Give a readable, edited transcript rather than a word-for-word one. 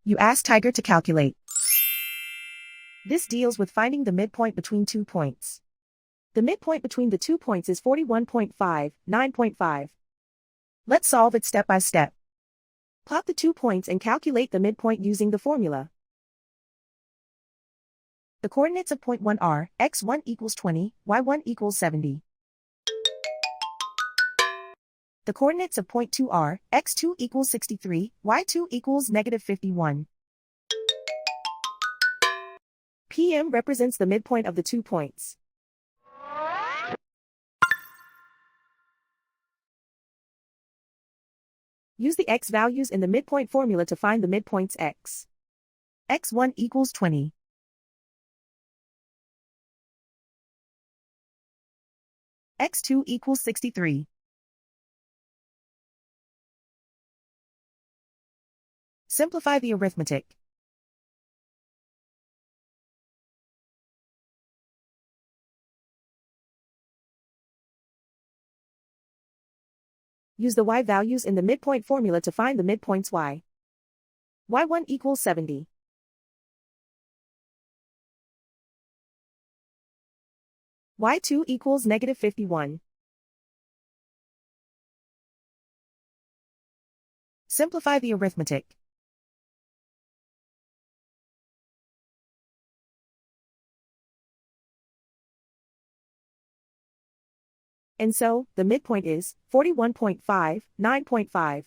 You ask Tiger to calculate. This deals with finding the midpoint between 2 points. The midpoint between the 2 points is 41.5, 9.5. Let's solve it step by step. Plot the 2 points and calculate the midpoint using the formula. The coordinates of point 1 are x1 equals 20, y1 equals 70. The coordinates of point 2 are x2 equals 63, y2 equals negative 51. PM represents the midpoint of the 2 points. Use the x values in the midpoint formula to find the midpoints x. x1 equals 20. x2 equals 63. Simplify the arithmetic. Use the y values in the midpoint formula to find the midpoints y. y1 equals 70. y2 equals negative 51. Simplify the arithmetic. And so, the midpoint is 41.5, 9.5.